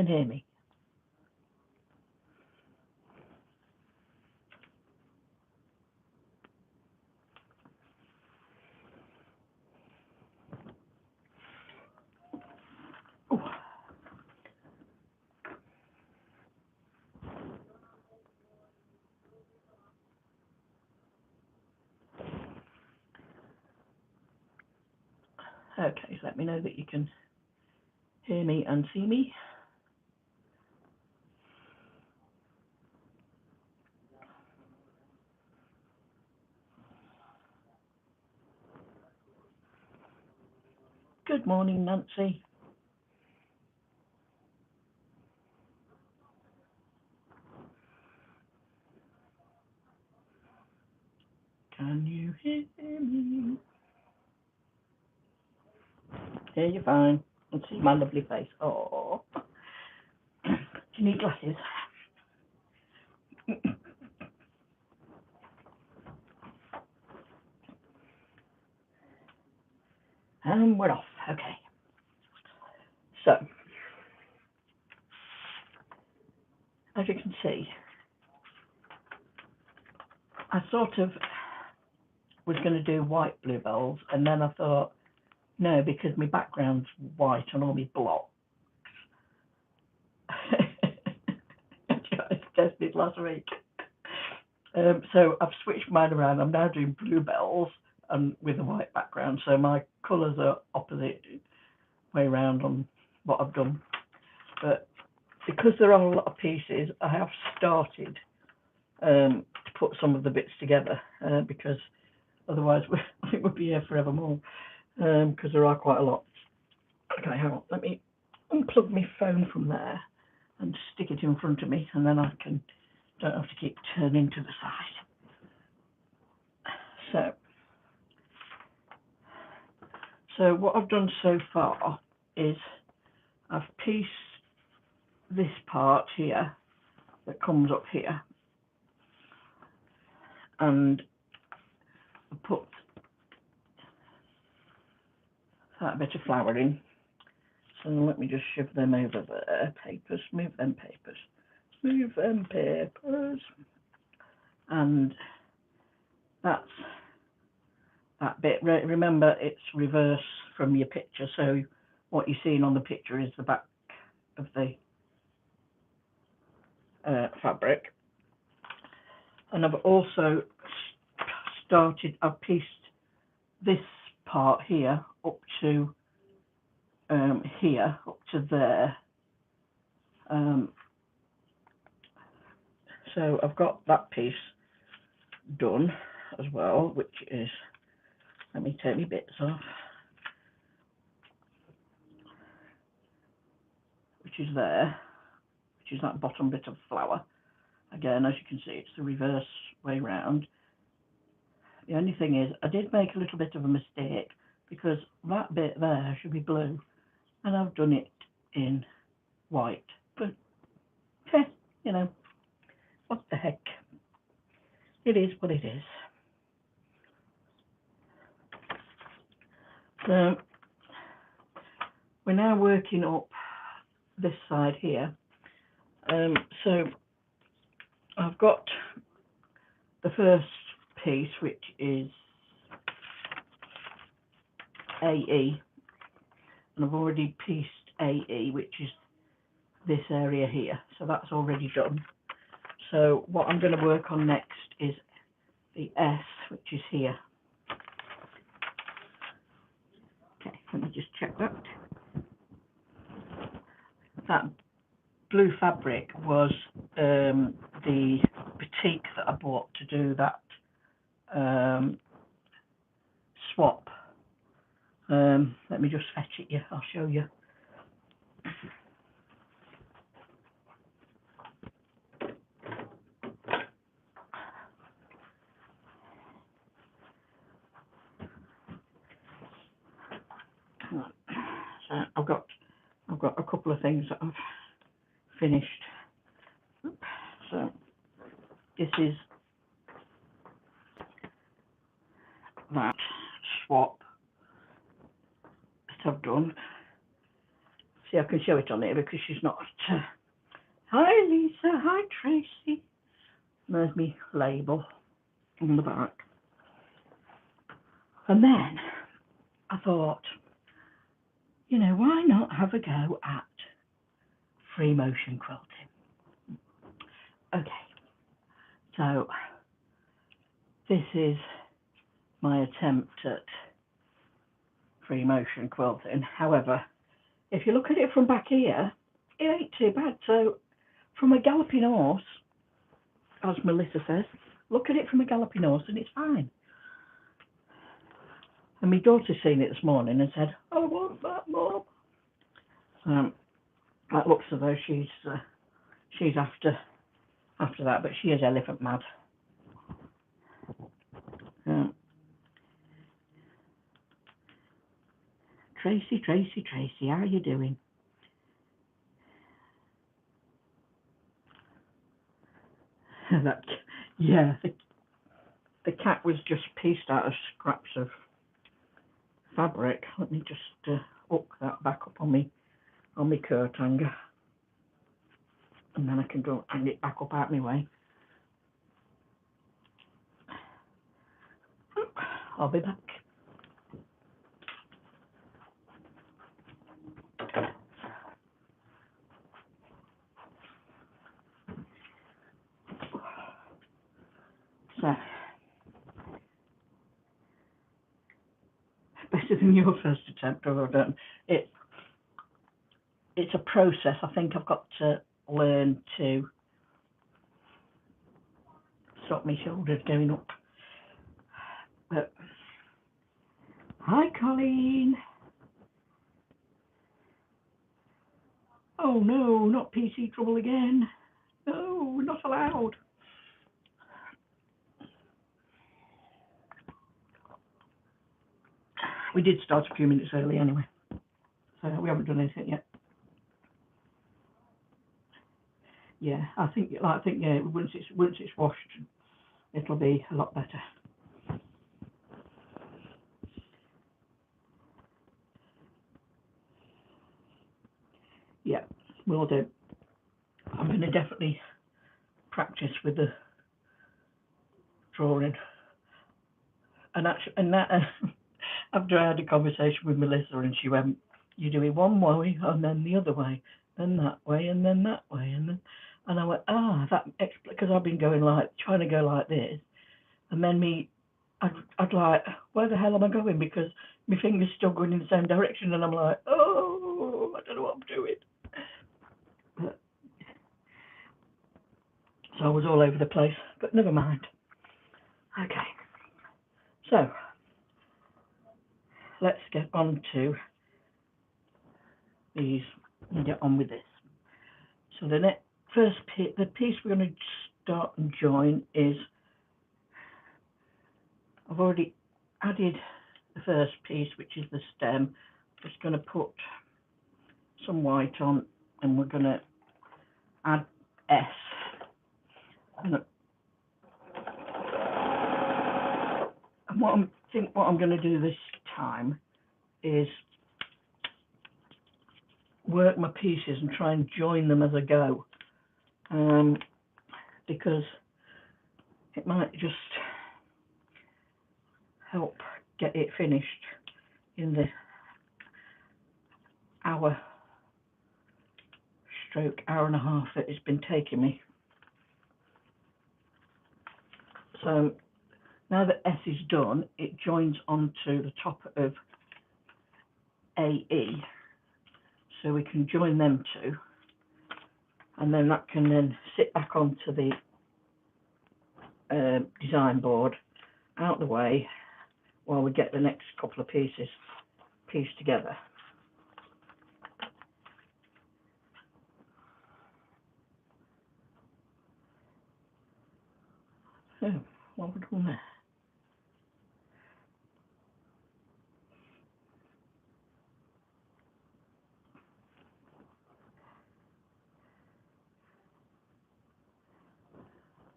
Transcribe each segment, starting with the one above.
can hear me. Ooh. Okay, so let me know that you can hear me and see me. Good morning, Nancy. Can you hear me? Hear you fine. And see my lovely face. Oh, do you need glasses? And we're off. Okay. So, as you can see, I sort of was going to do white bluebells, and then I thought, no, because my background's white on all my blocks. I tested last week. So I've switched mine around. I'm now doing bluebells and with a white background. So my colours are opposite way around on what I've done. But because there are a lot of pieces, I have started to put some of the bits together because otherwise I think we'll be here forevermore because there are quite a lot. Okay, hang on. Let me unplug my phone from there and stick it in front of me, and then I don't have to keep turning to the side. So what I've done so far is I've pieced this part here that comes up here, and I put that bit of flower in. So let me just shove them over there. Papers, move them papers. Move them papers. And that's that bit. Remember, it's reverse from your picture. So what you're seeing on the picture is the back of the fabric. And I've also I've pieced this part here up to here, up to there. So I've got that piece done as well, which is, let me take my bits off, which is there, which is that bottom bit of flower. Again, as you can see, it's the reverse way round. The only thing is, I did make a little bit of a mistake because that bit there should be blue, and I've done it in white. But, you know, what the heck? It is what it is. So we're now working up this side here. So I've got the first piece, which is AE, and I've already pieced AE, which is this area here. So that's already done. So what I'm going to work on next is the S, which is here. Okay, let me just check that. That blue fabric was the batik that I bought to do that swap. Let me just fetch it here, I'll show you. So I've got a couple of things that I've finished. So this is that swap that I've done. See, I can show it on here because she's not. Hi, Lisa. Hi, Tracy. There's me label on the back. And then I thought, you know, why not have a go at free motion quilting? Okay, so this is my attempt at free motion quilting. However, if you look at it from back here, it ain't too bad. So from a galloping horse, as Melissa says, look at it from a galloping horse and it's fine. And my daughter's seen it this morning and said, I want that, Mum. That looks as though she's after that, but she is elephant mad. Tracy, how are you doing? Yeah, the cat was just pieced out of scraps of fabric. Let me just hook that back up on me coat hanger, and then I can go hang it back up out my way. I'll be back. So, better than your first attempt, or I don't. It's a process. I think I've got to learn to stop my shoulders going up. But hi, Colleen. Oh no, not PC trouble again. No, not allowed. We did start a few minutes early anyway, so we haven't done anything yet. Yeah, I think yeah, once it's washed, it'll be a lot better. Yeah, will do. I'm going to definitely practice with the drawing, and after I had a conversation with Melissa, and she went, "You do it one way, and then the other way, then that way, and then that way, and I went, that because I've been going trying to go like this, and then I'd like, where the hell am I going? Because my finger's still going in the same direction, and I'm like, oh, I don't know what I'm doing. So I was all over the place, but never mind. Okay, so let's get on to these and get on with this. So the piece we're going to start and join is, I've already added the first piece, which is the stem. Just going to put some white on, and we're going to add S. And what I'm going to do this time is work my pieces and try and join them as I go, because it might just help get it finished in the hour and a half that it's been taking me. So now that S is done, it joins onto the top of AE, so we can join them two, and then that can then sit back onto the design board out the way while we get the next couple of pieces pieced together. So what we're doing there.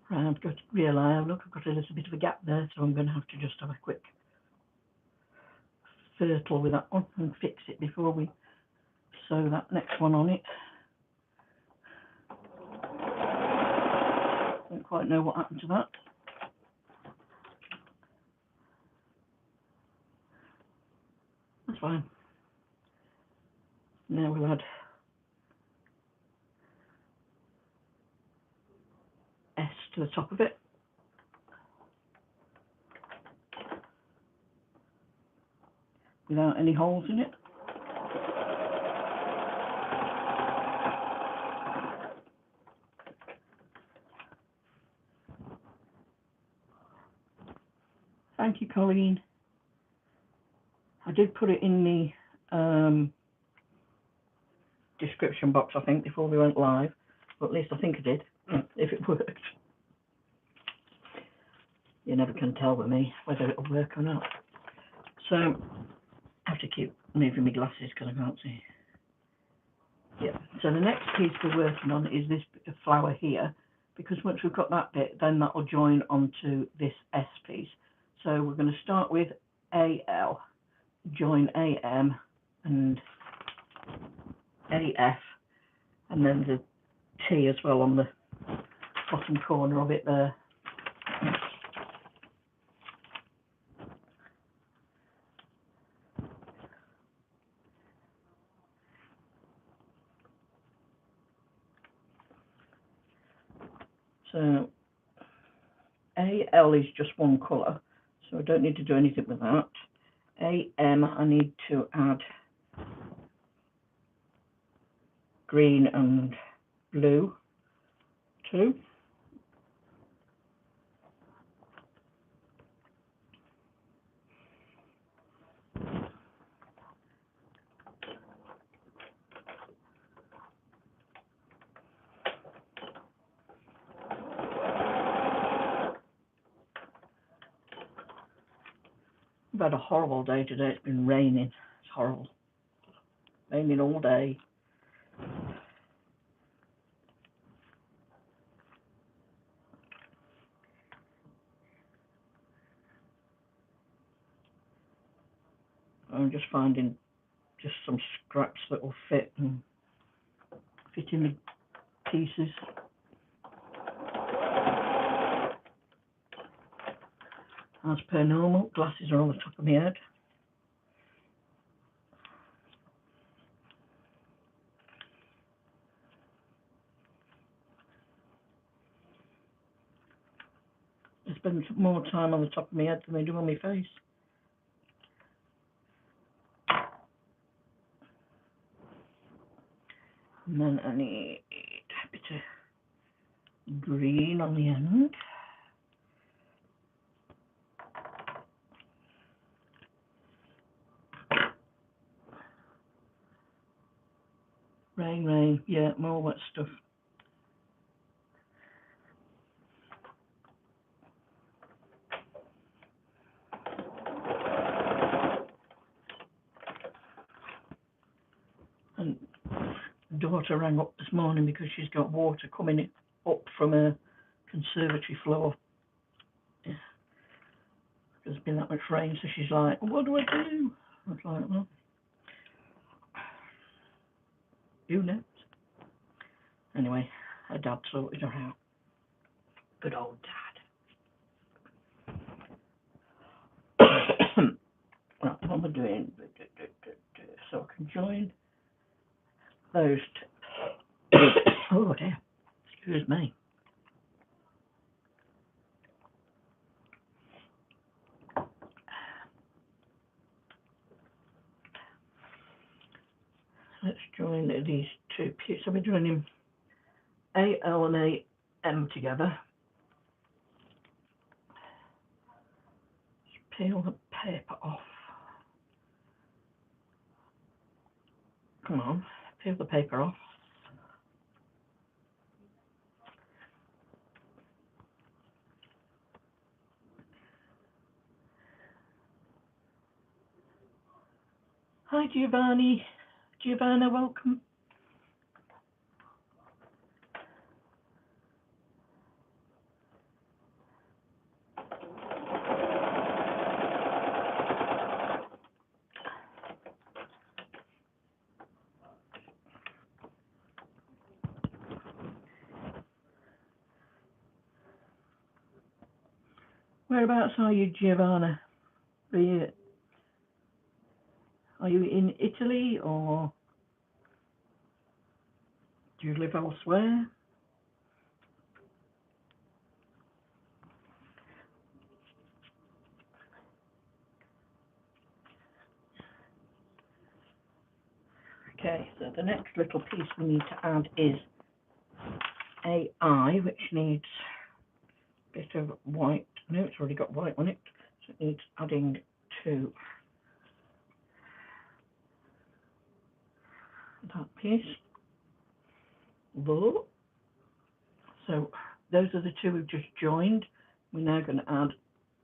Right, I've got to realise, look, I've got a little bit of a gap there, so I'm going to have to just have a quick fertile with that one and fix it before we sew that next one on it. Don't quite know what happened to that. That's fine. Now we'll add S to the top of it. Without any holes in it. Thank you, Colleen. I did put it in the description box, I think, before we went live, but at least I think I did, if it worked. You never can tell with me whether it'll work or not. So I have to keep moving my glasses because I can't see. Yeah. So the next piece we're working on is this flower here, because once we've got that bit, then that will join onto this S piece. So we're going to start with AL, join AM and AF, and then the T as well on the bottom corner of it there. So AL is just one colour, so I don't need to do anything with that. AM, I need to add green and blue too. I've had a horrible day today. It's been raining. It's horrible. Raining all day. I'm just finding just some scraps that will fit in the pieces. As per normal, glasses are on the top of my head. I spend more time on the top of my head than I do on my face. And then I need a bit of green on the end. Rain, rain, yeah, more wet stuff. And daughter rang up this morning because she's got water coming up from a conservatory floor. Yeah. There's been that much rain, so she's like, what do I do? I was like, well, who knows? Anyway, her dad sorted her out. Good old dad. Right, what am I doing? So I can join those two. Oh dear, excuse me. Let's join these two pieces. So we're joining AL and AM together. Just peel the paper off. Come on, peel the paper off. Hi Giovanni. Giovanna, welcome. Whereabouts are you, Giovanna? Are you in Italy, or do you live elsewhere? Okay, so the next little piece we need to add is a eye, which needs a bit of white. No, it's already got white on it, so it needs adding to that piece. Whoa. So those are the two we've just joined. We're now going to add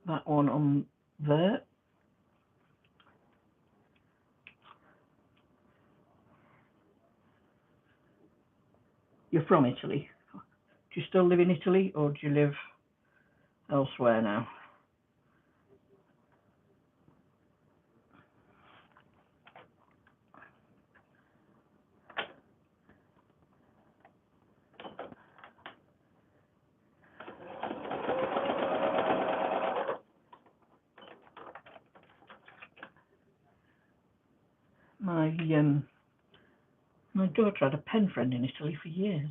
that one on there. You're from Italy. Do you still live in Italy, or do you live elsewhere now? My daughter had a pen friend in Italy for years.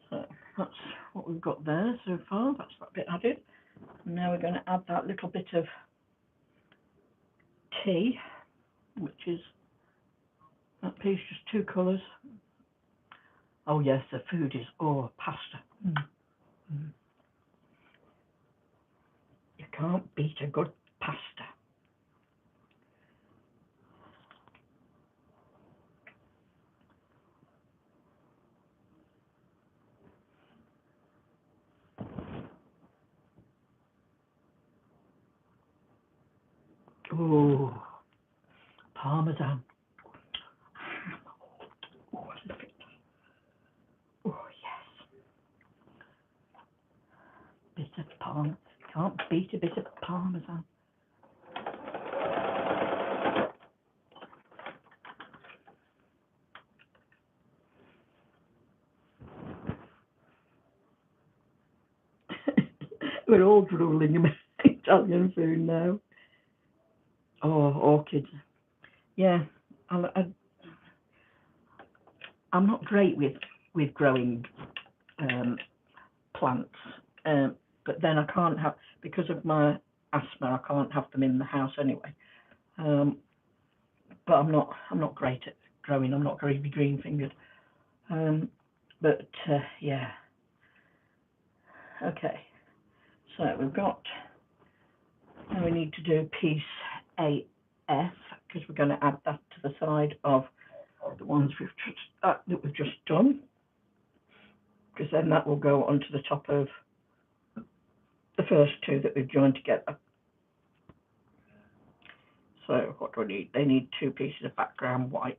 So that's what we've got there so far. That's that bit added. And now we're going to add that little bit of tea, which is that piece, just two colours. Oh yes, the food is, pasta. You can't beat a good pasta. Oh, parmesan. Oh, I love it. Oh yes. Bit of parmesan. Can't beat a bit of parmesan. We're all drooling about Italian food now. Oh, orchids. Yeah, I'm not great with growing plants, but then I can't have, because of my asthma, I can't have them in the house anyway. But I'm not great at growing. I'm not very green fingered. But yeah. Okay. So we've got. Now we need to do piece AF, because we're going to add that to the side of the ones that we've just done, because then that will go onto the top of the first two that we've joined together. So what do we need? They need two pieces of background white.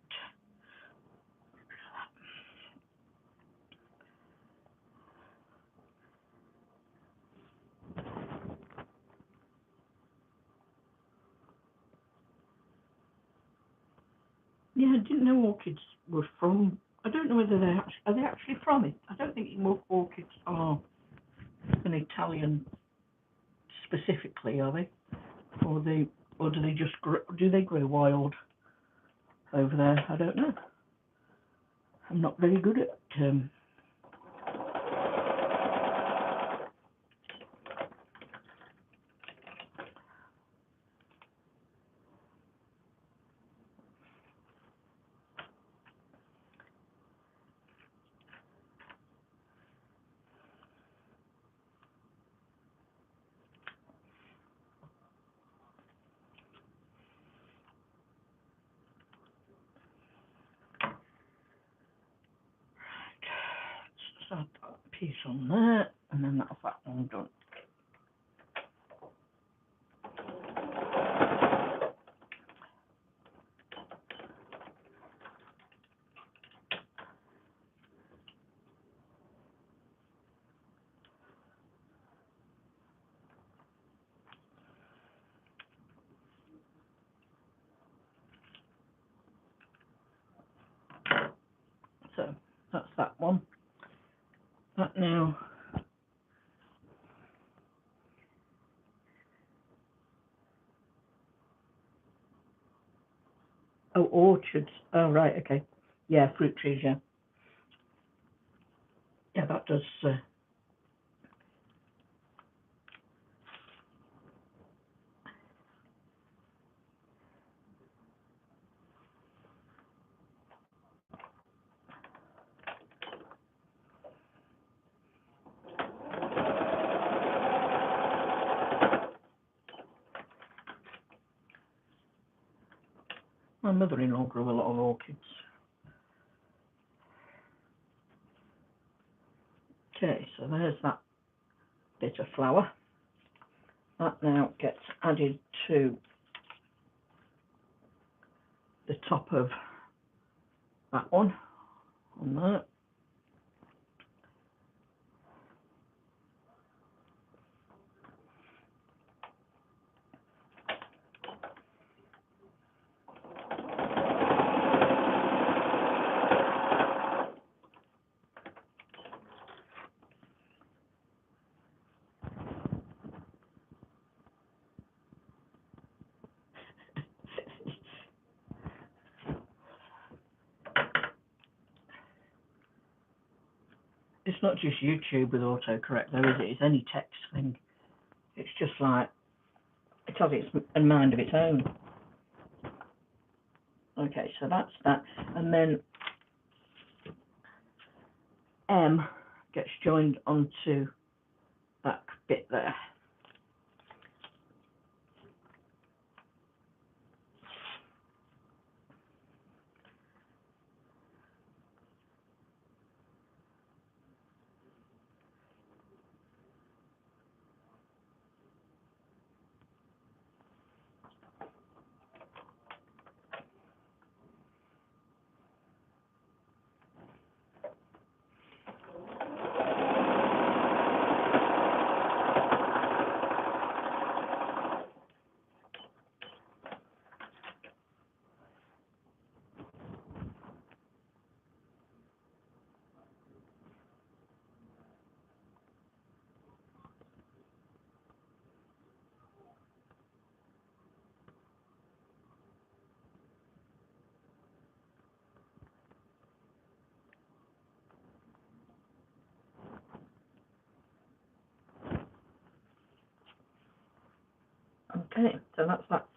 Yeah, I didn't know orchids were from. I don't know whether are they actually from it. I don't think orchids are an Italian specifically, are they? Or do they just do they grow wild over there? I don't know. I'm not very good at Let's add that piece on there, and then that's that one done. So That's that one. That now. Oh, orchards. Oh, right, okay. Yeah, fruit trees, yeah. Yeah, that does... my mother-in-law grew a lot of orchids. Okay, so there's that bit of flower. That now gets added to the top of that one on there. It's not just YouTube with autocorrect though, is it? It's any text thing. It's just like, it has a mind of its own. Okay, so that's that. And then M gets joined onto that bit there. Okay, so that's that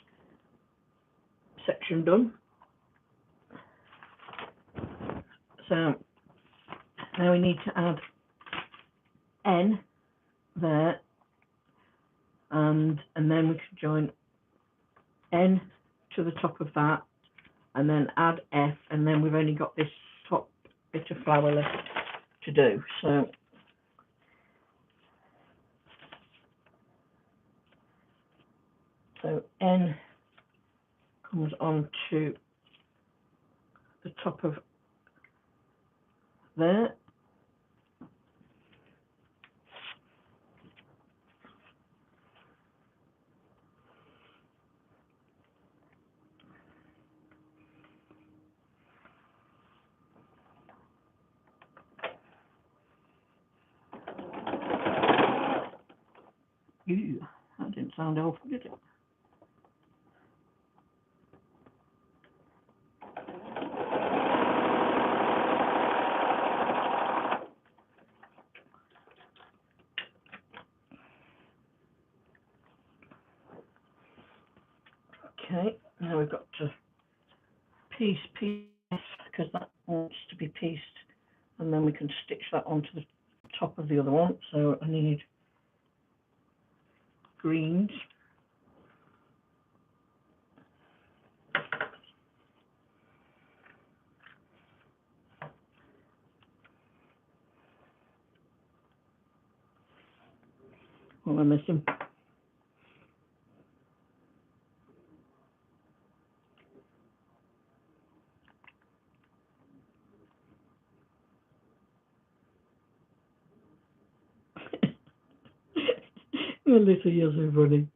section done. So now we need to add N there, and then we can join N to the top of that, and then add F, and then we've only got this top bit of flower left to do. So N comes on to the top of there. Ew, that didn't sound awful, did it? Okay, now we've got to piece because that wants to be pieced, and then we can stitch that onto the top of the other one. So I need greens. What am I missing? Melissa, you're so funny.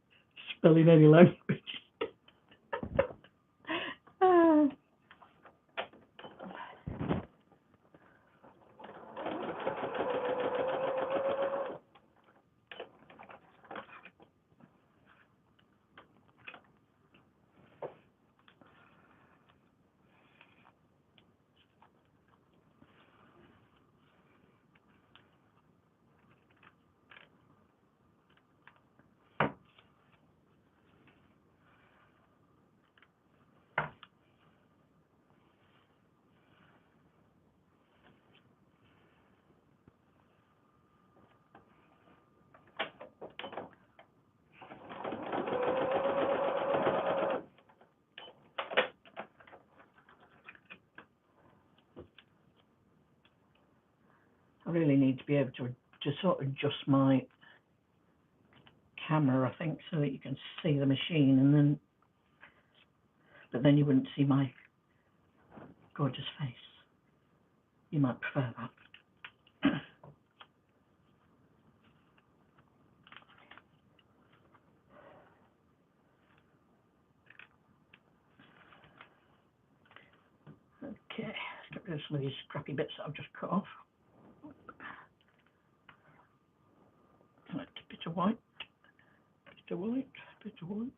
Spelling any language. need to be able to sort of adjust my camera, I think, so that you can see the machine, and then, but then you wouldn't see my gorgeous face. You might prefer that. Okay, let's get rid of some of these scrappy bits that I've just cut off. Right, a bit of white, bit of white, bit of white.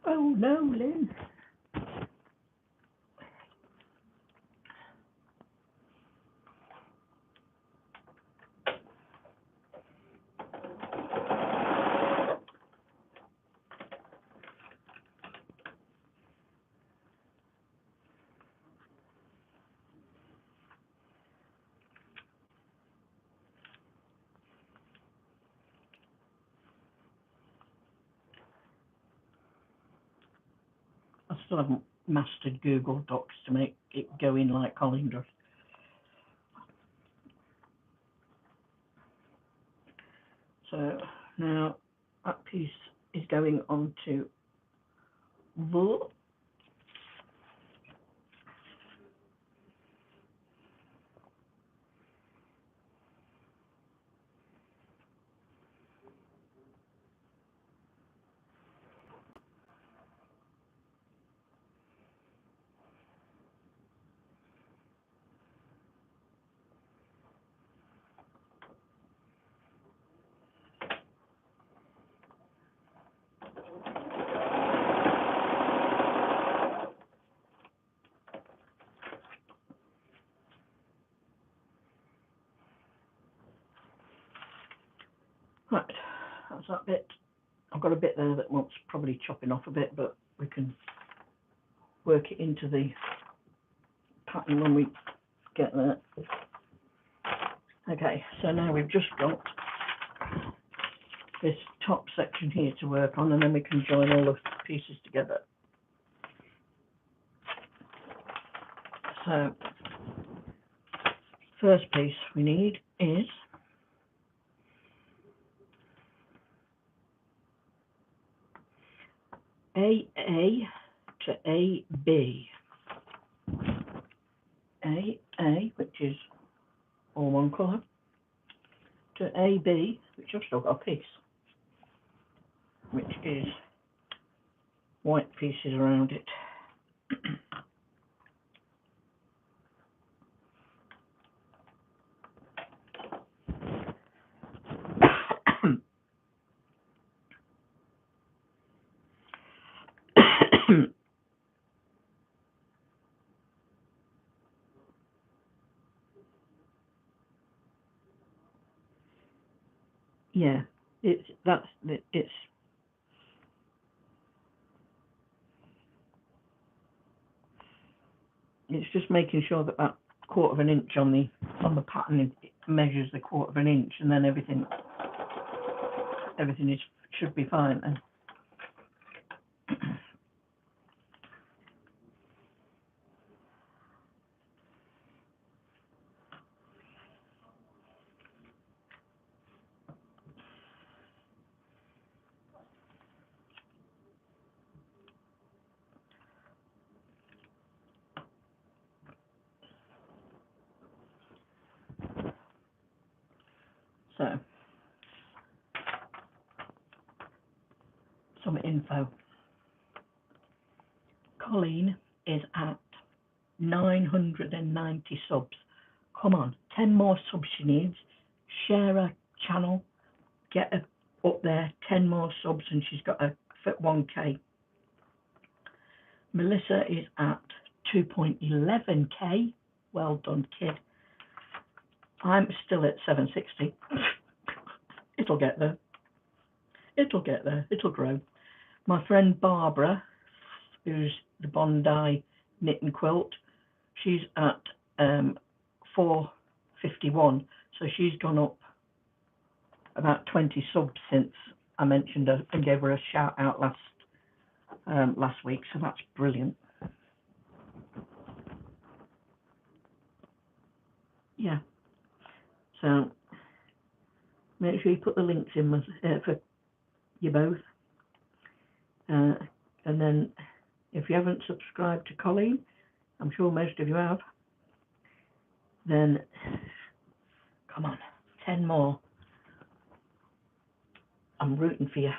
Oh no, Lynn. I still haven't mastered Google Docs to make it go in like Colin does. So now that piece is going onto the right, that's that bit. I've got a bit there that wants probably chopping off a bit, but we can work it into the pattern when we get there. Okay, so now we've just got this top section here to work on, and then we can join all the pieces together. So first piece we need is AA to AB. AA, which is all one colour, to AB, which I've still got a piece, which is white pieces around it. Yeah, it's just making sure that that 1/4 of an inch on the pattern it measures the 1/4 of an inch, and then everything should be fine. And so, some info. Colleen is at 990 subs. Come on, 10 more subs she needs. Share her channel, get her up there, 10 more subs, and she's got a 1k. Melissa is at 2.11k. Well done, kid. I'm still at 760. It'll get there. It'll get there. It'll grow. My friend Barbara, who's the Bondi Knit and Quilt, she's at 451. So she's gone up about 20 subs since I mentioned her and gave her a shout out last week. So that's brilliant. Yeah. So make sure you put the links in for you both. And then if you haven't subscribed to Colleen, I'm sure most of you have, then come on, 10 more. I'm rooting for you.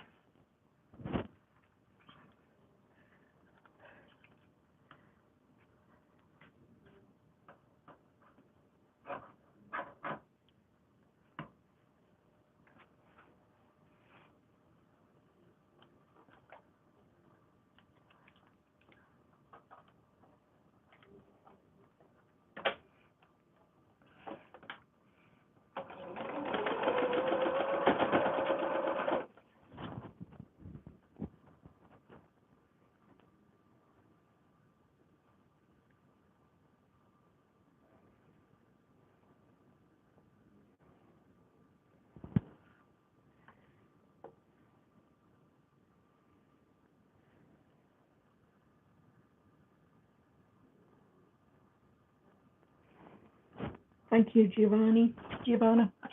Thank you, Giovanna.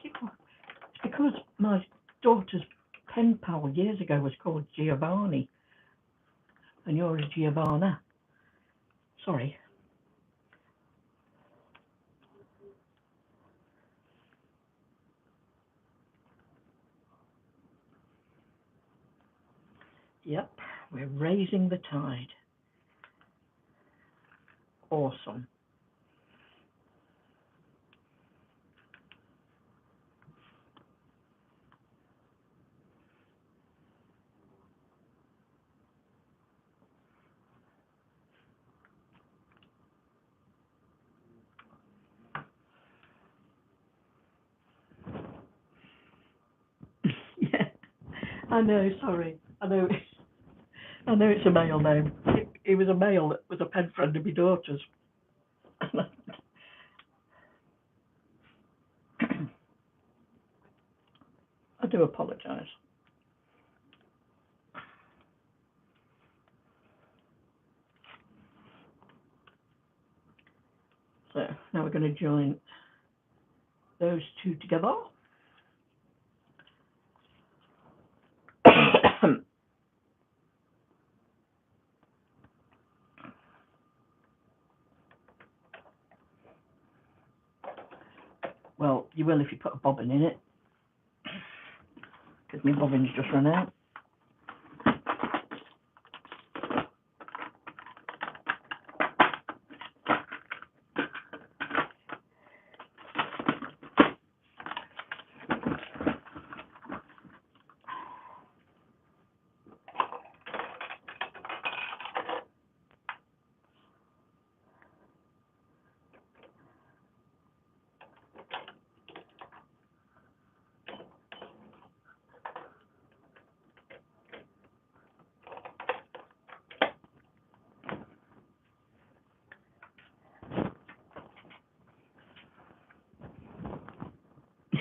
It's because my daughter's pen pal years ago was called Giovanni, and yours is Giovanna. Sorry. Yep, we're raising the tide. Awesome. Yeah, I know, sorry. I know it's a male name. It was a male that was a pen friend of my daughter's. I do apologise. So now we're going to join those two together. Well, you will if you put a bobbin in it, because my bobbin's just run out.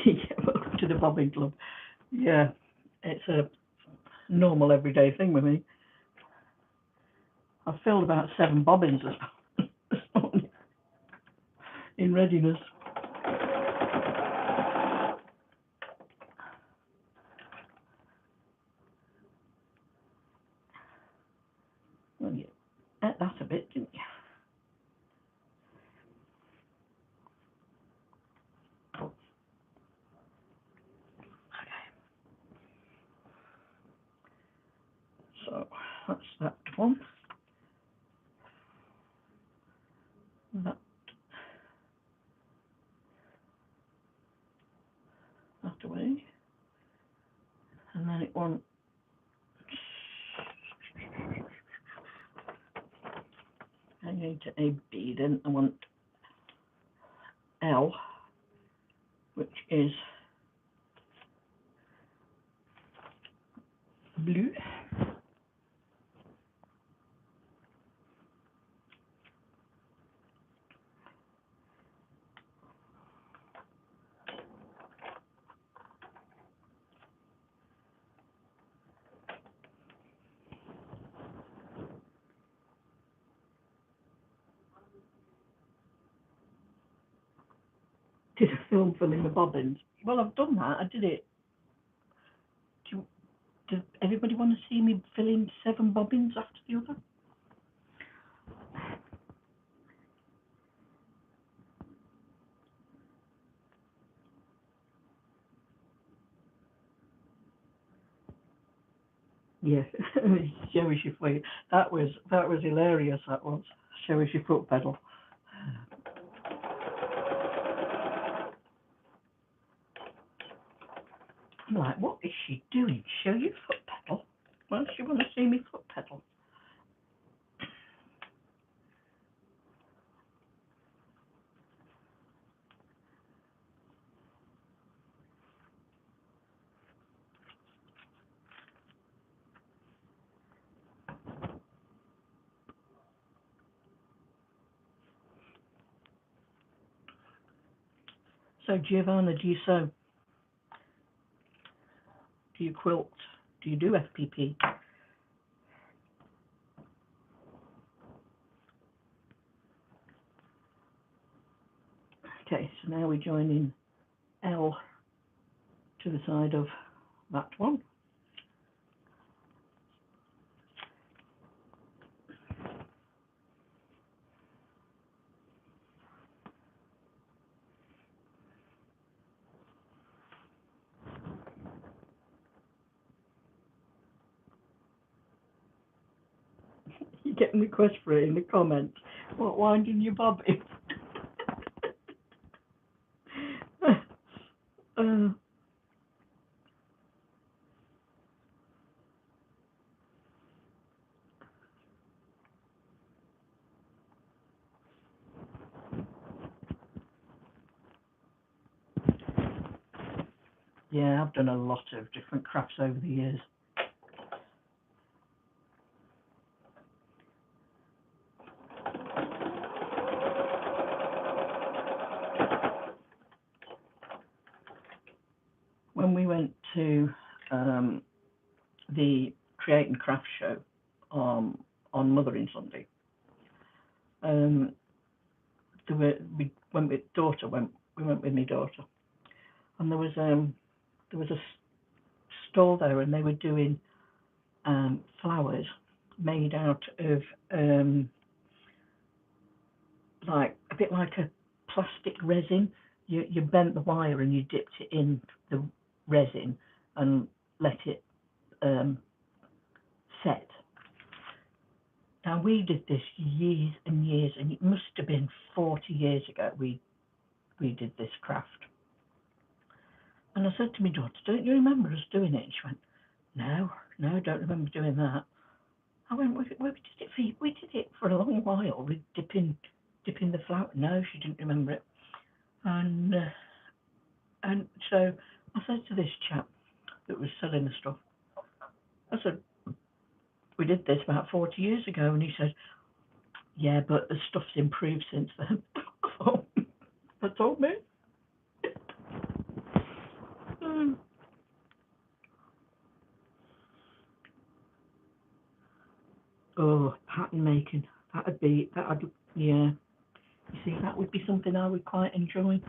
Yeah, welcome to the bobbin club. Yeah, it's a normal everyday thing with me. I've filled about 7 bobbins this morning in readiness. Well, you ate that a bit, didn't you? So that's that one. That away. want I need a B, then I want L, which is blue. Did a film filling the bobbins? Well, I've done that. I did it. Does everybody want to see me fill in 7 bobbins after the other? Yeah, show us your foot. That was hilarious. That was show us your foot pedal. I'm like, what is she doing? Show your foot pedal? Why does she want to see me foot pedal? So Giovanna, do you sew? Do you quilt? Do you do FPP? Okay, so now we join in L to the side of that one. You're getting requests for it in the comments. What, winding your bobbin? Yeah, I've done a lot of different crafts over the years. When we went to the Create and Craft show on Mothering Sunday, we went with daughter. We went with my daughter, and there was a stall there, and they were doing flowers made out of like a bit like a plastic resin. You bent the wire and you dipped it in the resin and let it set. Now we did this years and years, and it must have been 40 years ago we did this craft. And I said to my daughter, "Don't you remember us doing it?" And she went, "No, I don't remember doing that." I went, we did it for a long while with dipping the flower. No, she didn't remember it. And so I said to this chap that was selling the stuff, I said, "We did this about 40 years ago." And he said, "Yeah, but the stuff's improved since then." I told me. Oh, pattern making. Yeah. You see, that would be something I would quite enjoy.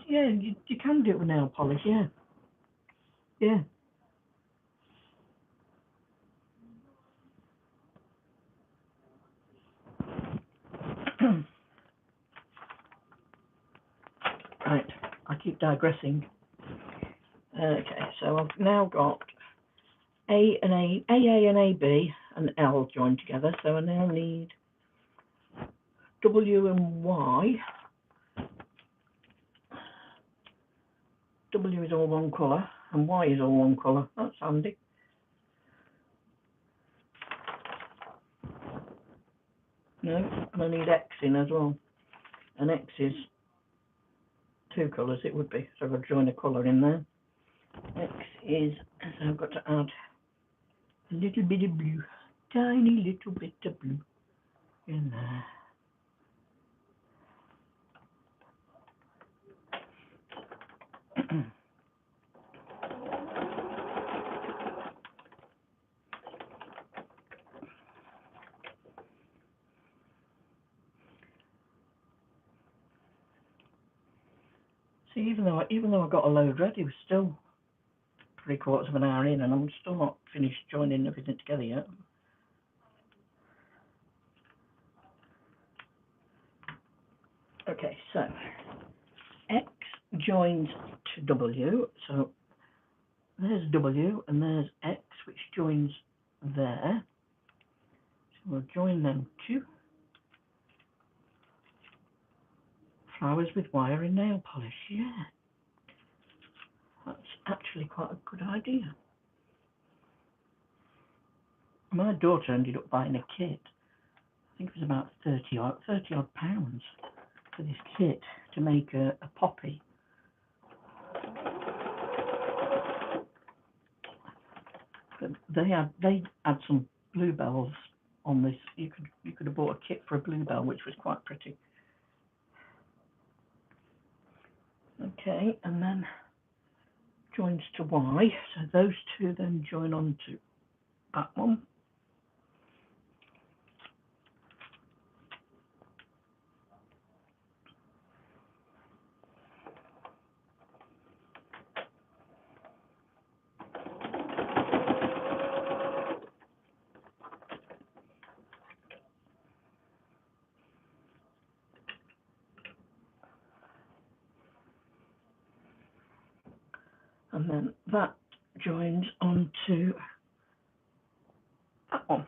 Yeah, you can do it with nail polish, yeah. Yeah. digressing. Okay, so I've now got AA and AB and L joined together, so I now need W and Y. W is all one colour and Y is all one colour. That's handy. No, and I need X in as well. And X is two colours, it would be. So I've got to join a colour in there. X is, so I've got to add a little bit of blue. Tiny little bit of blue in there. See, even though I got a load ready, we're still 3/4 of an hour in, and I'm still not finished joining everything together yet. Okay, so X joins to W, so there's W and there's X, which joins there. So we'll join them two. Flowers with wire and nail polish, yeah. That's actually quite a good idea. My daughter ended up buying a kit. I think it was about 30 odd pounds for this kit to make a poppy. But they had some bluebells on this. You could have bought a kit for a bluebell, which was quite pretty. Okay, and then joins to Y, so those two then join on to that one. And then that joins onto that one.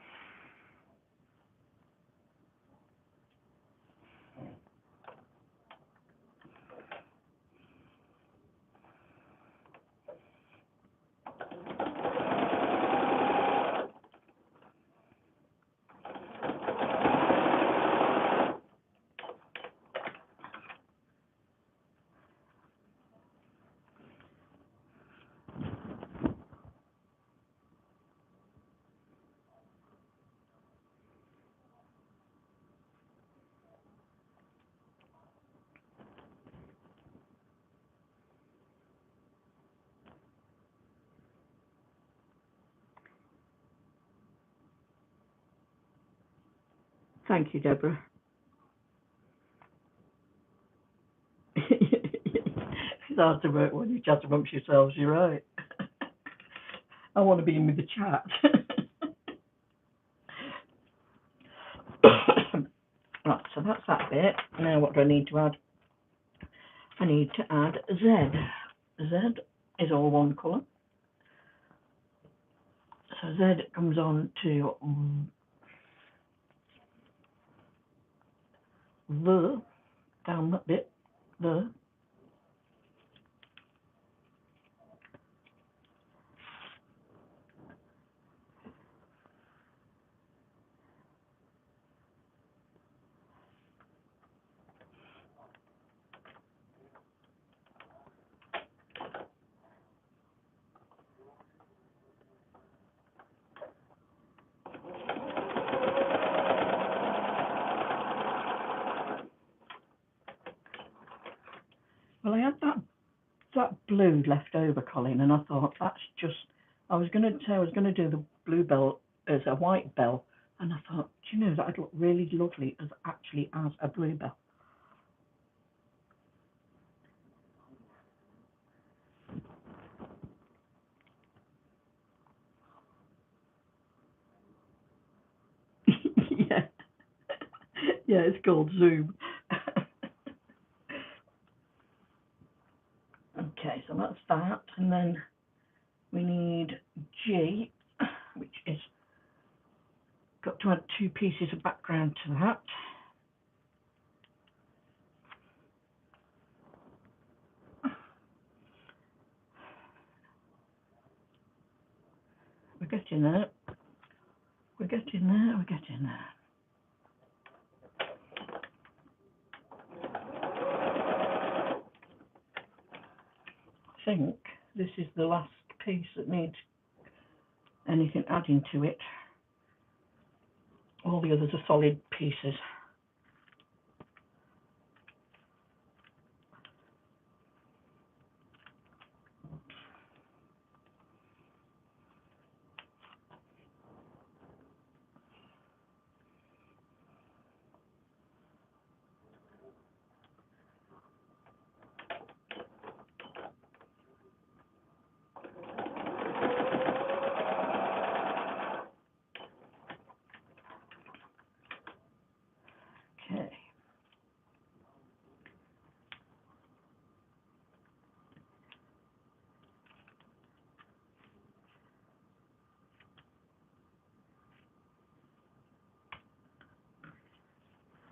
Thank you, Deborah. It's hard to work when you chat amongst yourselves, you're right. I want to be in with the chat. Right, so that's that bit. Now what do I need to add? I need to add Z. Z is all one colour. So Z comes on to the, down that bit, the. Well, I had that blue left over, Colin, and I thought that's just. I was going to say I was going to do the bluebell as a white bell, and I thought, do you know, that'd look really lovely as a bluebell. Yeah, yeah, it's called Zoom. and then we need G, which is got to add 2 pieces of background to that. We're getting there. We're getting there. We're getting there. I think this is the last piece that needs anything adding to it. All the others are solid pieces. Okay.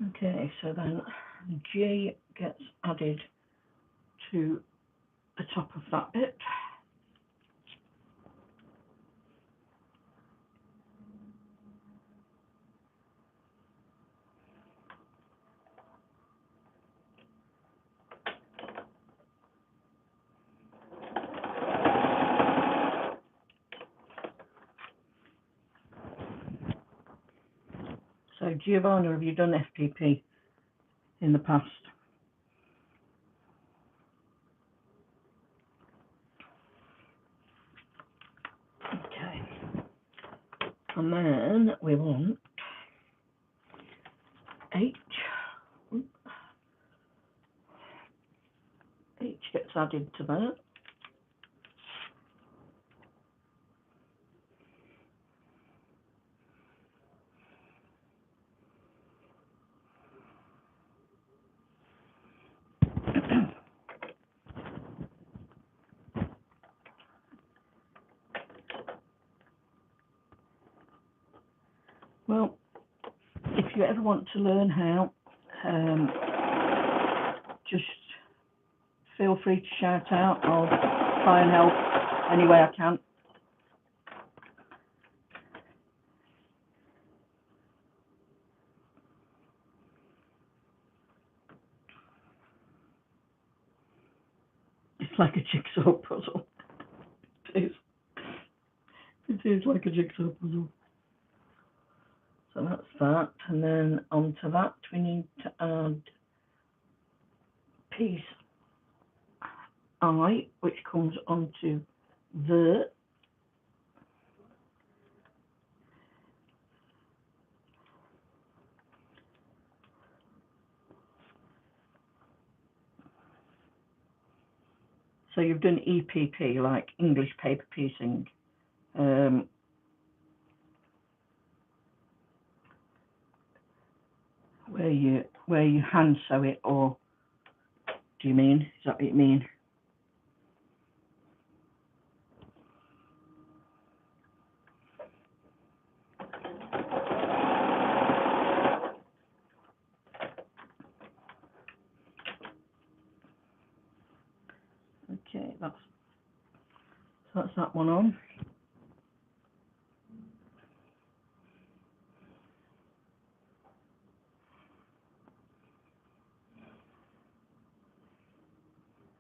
Okay, so then G gets added to the top of that bit. So Giovanna, have you done FPP in the past? Okay. And then we want H. H gets added to that. Well, if you ever want to learn how, just feel free to shout out. I'll try and help any way I can. It's like a jigsaw puzzle. It is like a jigsaw puzzle. So that's that, and then onto that we need to add piece I, which comes onto the. So you've done EPP, like English paper piecing. Where you hand sew it, or do you mean? Is that what you mean? Okay, that's that one on.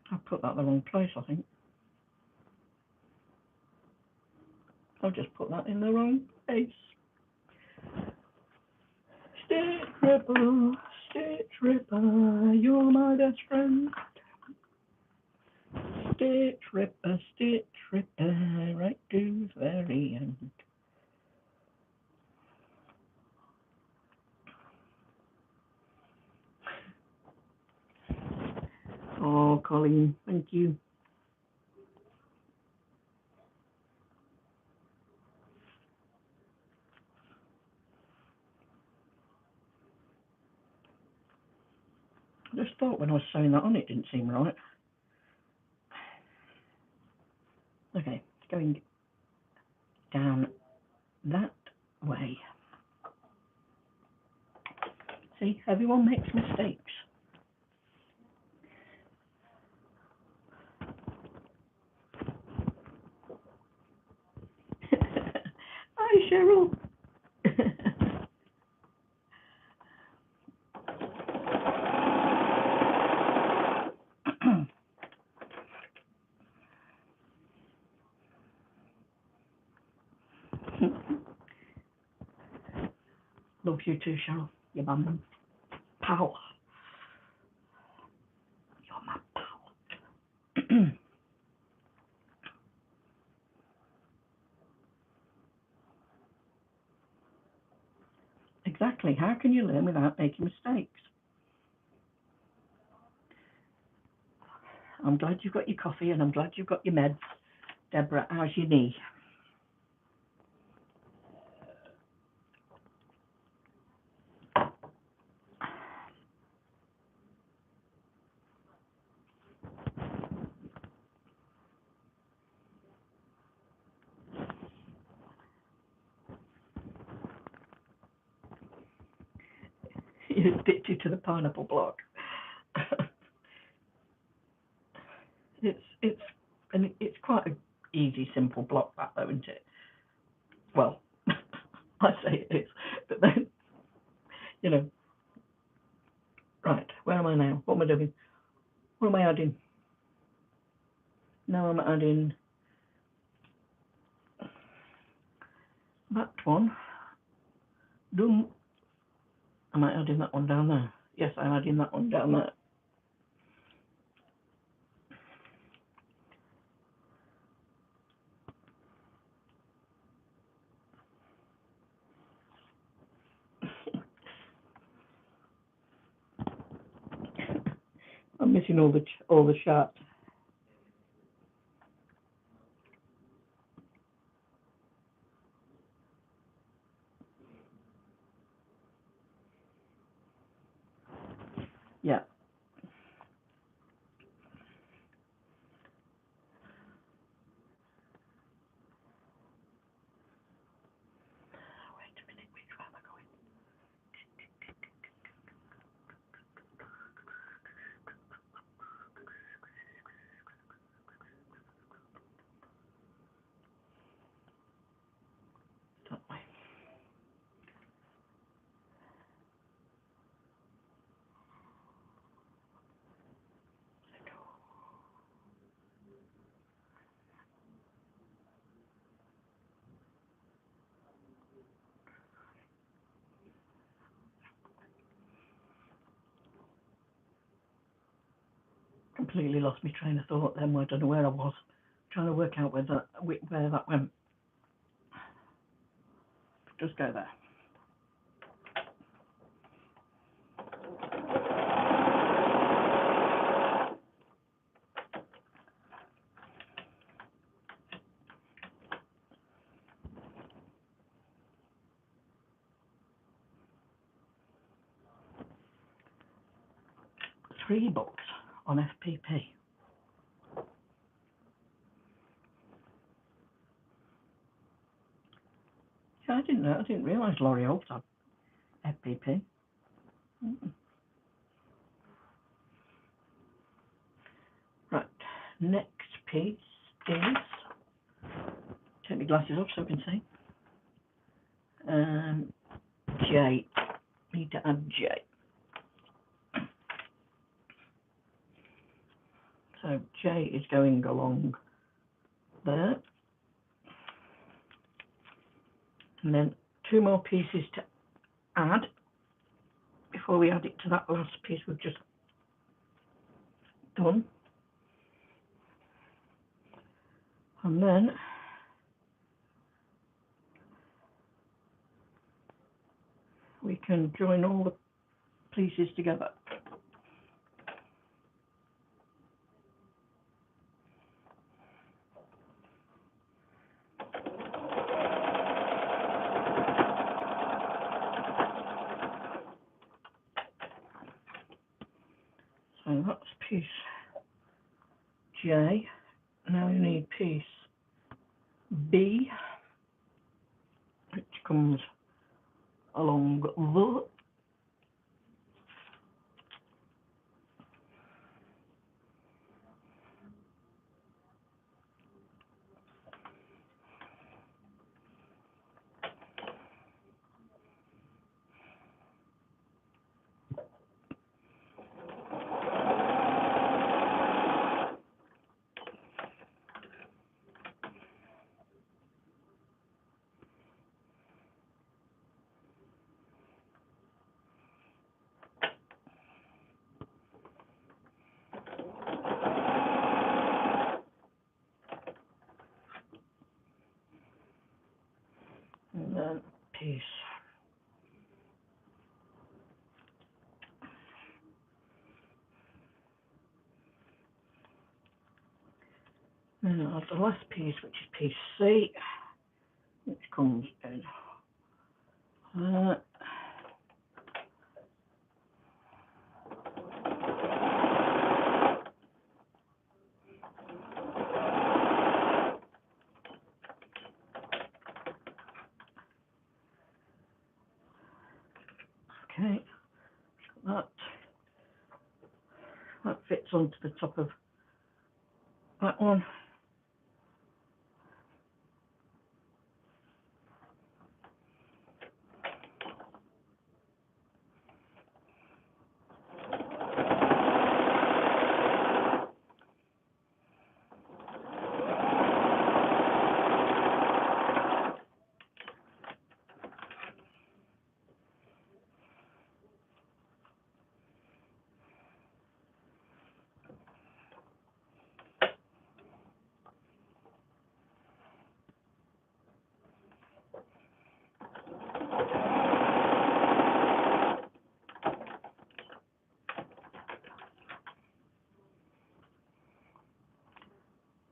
I put that in the wrong place, I think. I've just put that in the wrong place. Stitch Ripper, you're my best friend. Stitch Ripper, right to the very end. Oh, Colleen, thank you. I just thought when I was sewing that on, it didn't seem right. going down that way. See, everyone makes mistakes. Hi, Cheryl. Love you too, Cheryl. You're my pal. You're my pal. Exactly. How can you learn without making mistakes? I'm glad you've got your coffee and I'm glad you've got your meds. Deborah, how's your knee? You're addicted to the pineapple block. it's quite an easy, simple block, that though, isn't it? Well, I say it is, but then, you know. Right, where am I now? What am I doing? What am I adding? Now I'm adding that one. Done. Am I adding that one down there? Yes, I'm adding that one down there. I'm missing all the shots. Yeah. Wait a minute, which way am I going? That way. Completely lost my train of thought then. I don't know where I was. Trying to work out where that went. Just go there. Three books on FPP. Yeah, I didn't know. I didn't realise Laurie Holmes had FPP. Right. Next piece is, take my glasses off so I can see. J. Need to add J. So J is going along there. And then two more pieces to add before we add it to that last piece we've just done. And then we can join all the pieces together. So that's piece J. Now we need piece B, which comes along the and then piece. Now the last piece, which is piece C, which comes in. Okay, that fits onto the top of that one.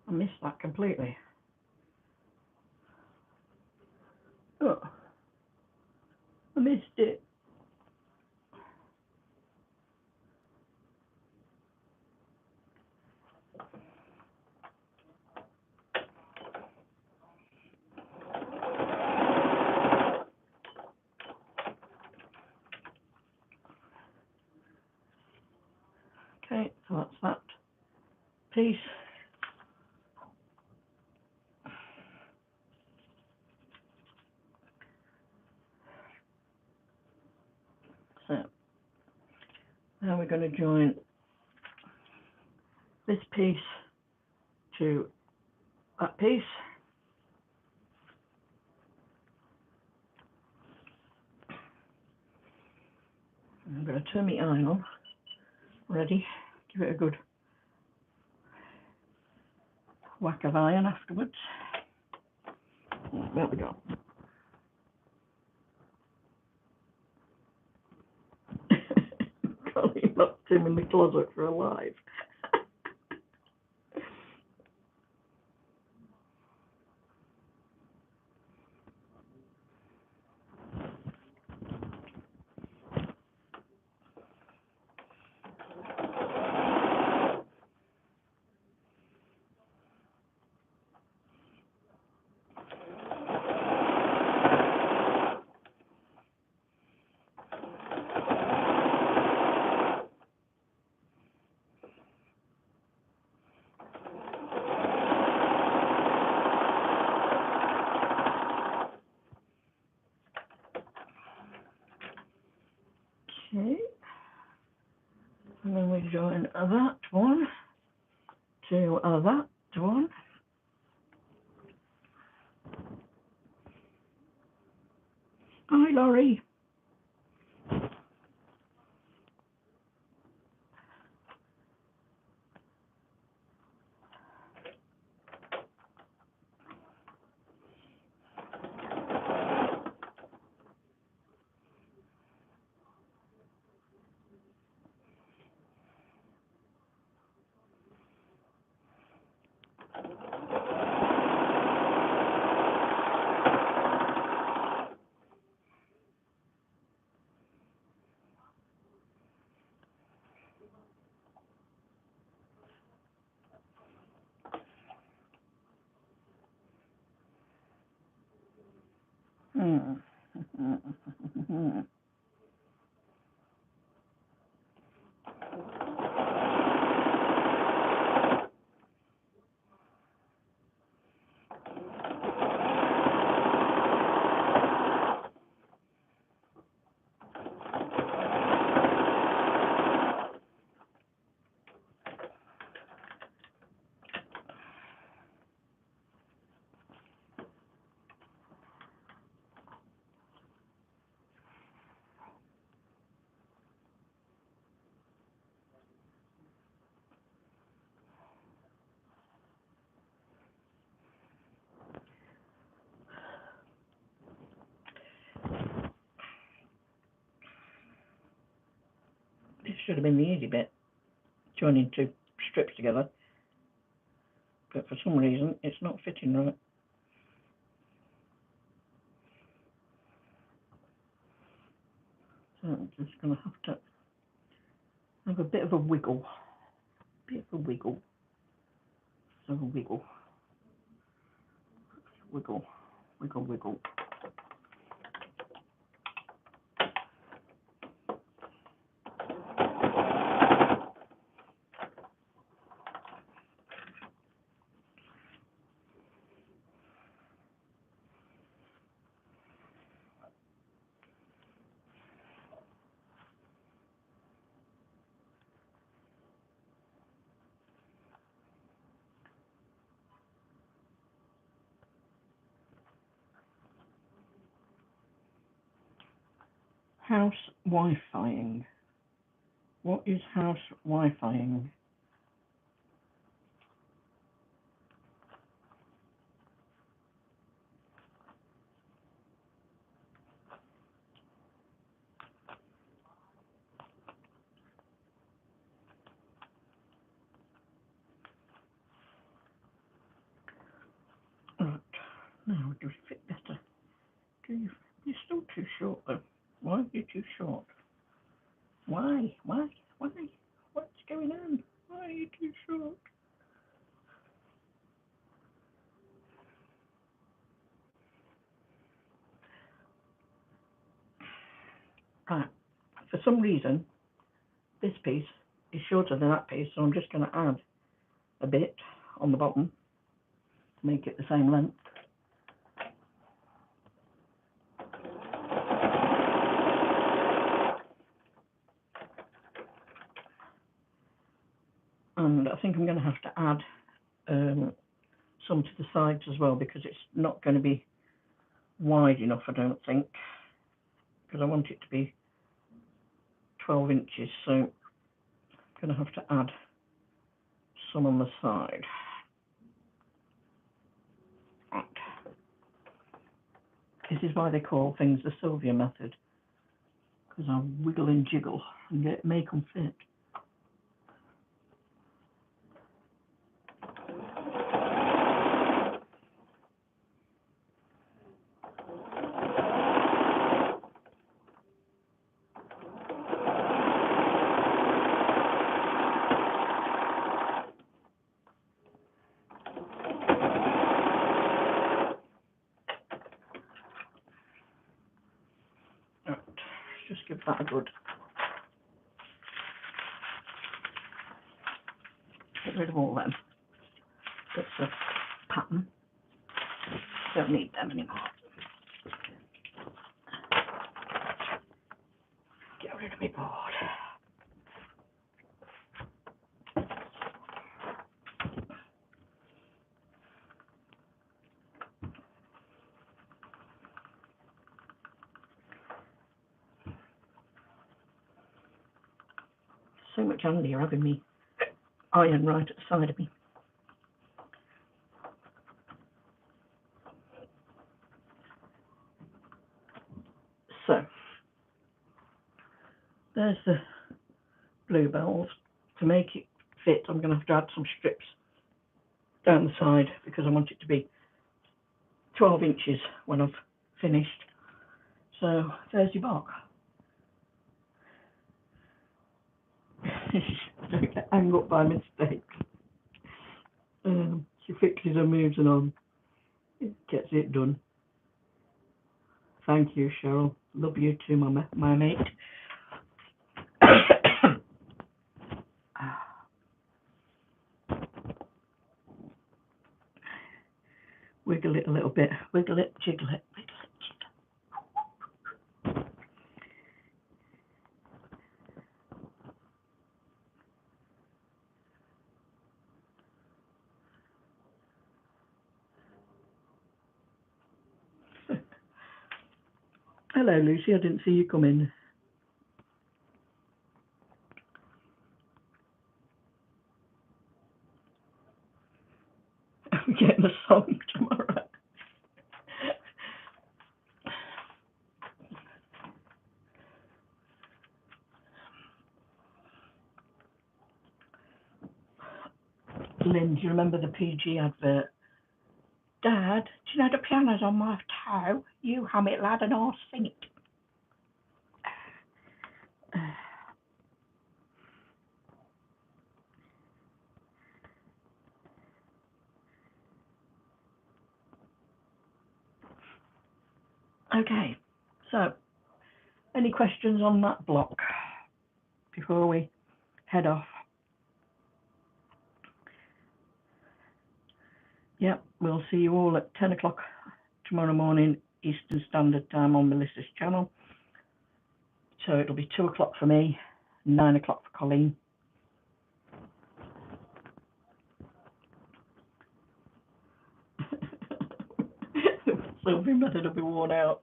I missed that completely. Oh, I missed it. Okay, so that's that piece. So now we're going to join this piece to that piece. I'm going to turn my iron on. Ready? Give it a good whack of iron afterwards. There we go. Probably locked him in the closet for alive. Okay, and then we join that one to that one. Hi, Laurie. This should have been the easy bit, joining two strips together, but for some reason it's not fitting right. So I'm just going to have to have a bit of a wiggle. So wiggle. Wiggle. House Wi-Fiing. What is house Wi-Fiing? Right, now do it fit better. You're still too short though. Why are you too short? Why? What's going on? Why are you too short? Right, for some reason this piece is shorter than that piece, so I'm just going to add a bit on the bottom to make it the same length. And I think I'm going to have to add some to the sides as well, because it's not going to be wide enough, I don't think, because I want it to be 12 inches, so I'm going to have to add some on the side. Right. This is why they call things the Sylvia method, because I wiggle and jiggle and make them fit. Right. Just give that a good. Get rid of all them bits of pattern. Don't need them anymore. Get rid of my board. So much handier having me iron right at the side of me. So there's the bluebells. To make it fit, I'm going to have to add some strips down the side, because I want it to be 12 inches when I've finished. So there's your box. Don't get hung up by mistake. She fixes her moves and on. It gets it done. Thank you, Cheryl. Love you too, my mate. Wiggle it a little bit. Wiggle it, jiggle it, wiggle it, jiggle. Hello, Lucy. I didn't see you come in. I'm getting a song tomorrow. Lynn, do you remember the PG advert? Dad, do you know the piano's on my toe? You hum it, lad, and I'll sing it. Okay, so any questions on that block before we head off? Yep, we'll see you all at 10 o'clock tomorrow morning Eastern Standard Time on Melissa's channel. So it'll be 2 o'clock for me, 9 o'clock for Colleen. Sylvie method will be worn out.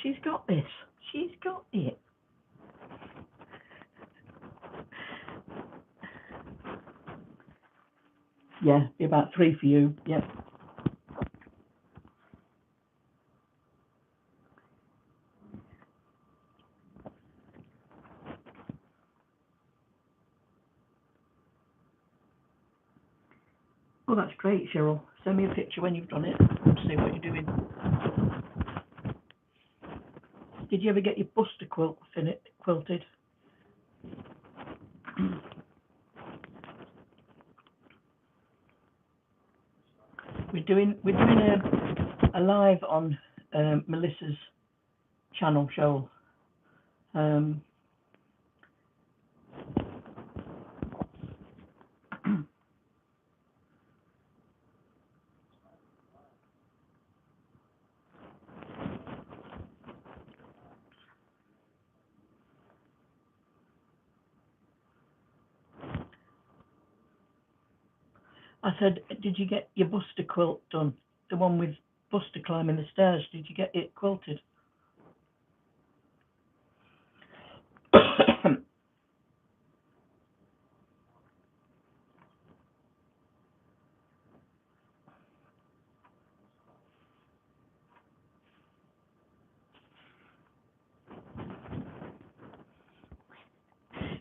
She's got this. She's got it. Yeah, be about 3 for you. Yeah. Oh, that's great, Cheryl. Send me a picture when you've done it and see what you're doing. Did you ever get your buster quilt quilted? We're doing a live on Melissa's channel show. I said, did you get your buster quilt done? The one with Buster climbing the stairs. Did you get it quilted?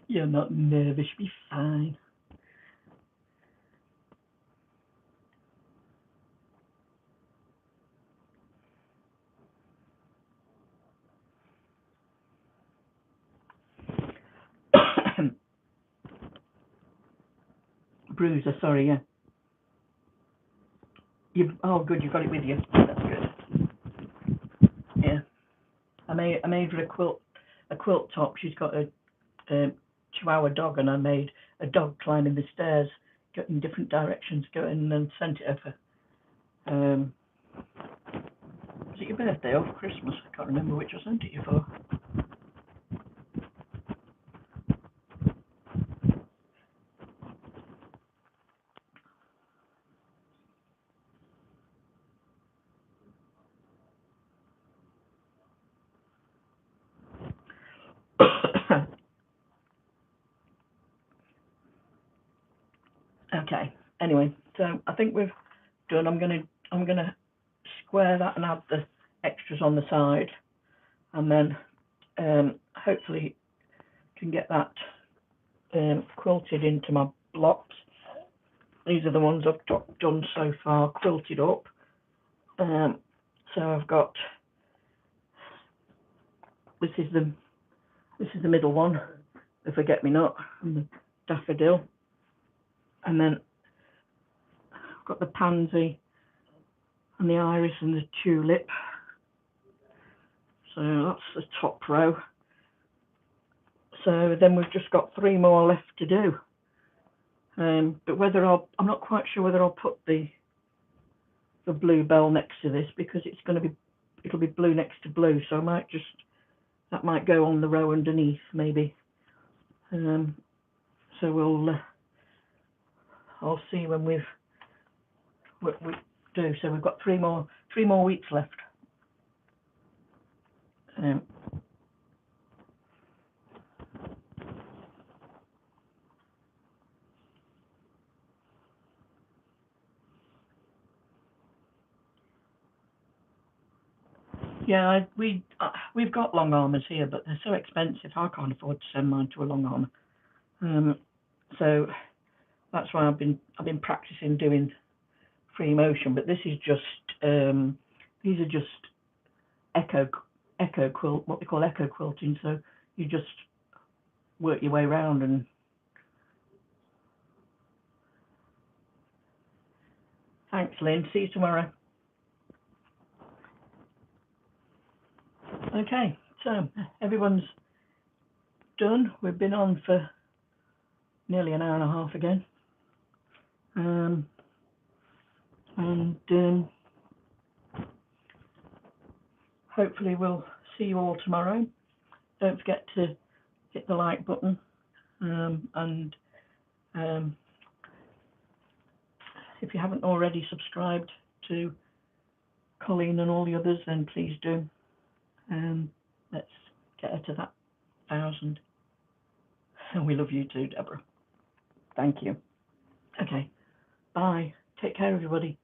You're not nervous. You'll be fine. Bruiser, sorry, yeah. Oh, good, you got it with you. That's good. Yeah, I made her a quilt top. She's got a Chihuahua dog, and I made a dog climbing the stairs, going in different directions, going and sent it over. Was it your birthday or for Christmas? I can't remember which I sent it you for. Okay. Anyway, so I think we've done. I'm gonna square that and add the extras on the side, and then hopefully can get that quilted into my blocks. These are the ones I've done so far, quilted up. So I've got this is the middle one, the forget-me-not and the daffodil, and then I've got the pansy and the iris and the tulip. So that's the top row. So then we've just got 3 more left to do. But whether I'm not quite sure whether I'll put the bluebell next to this, because it'll be blue next to blue. So I might that might go on the row underneath maybe. So I'll see when we do. So we've got 3 more weeks left. Yeah, we've got long armours here, but they're so expensive. I can't afford to send mine to a long armour. So that's why I've been practicing doing free motion. But this is just these are just echo quilt, what we call echo quilting. So you just work your way around. And thanks, Lynn. See you tomorrow. Okay, so everyone's done. We've been on for nearly an hour and a half again. And hopefully we'll see you all tomorrow. Don't forget to hit the like button, and if you haven't already subscribed to Colleen and all the others, then please do. Let's get her to that 1,000. And we love you too, Deborah. Thank you. Okay, bye. Take care, everybody.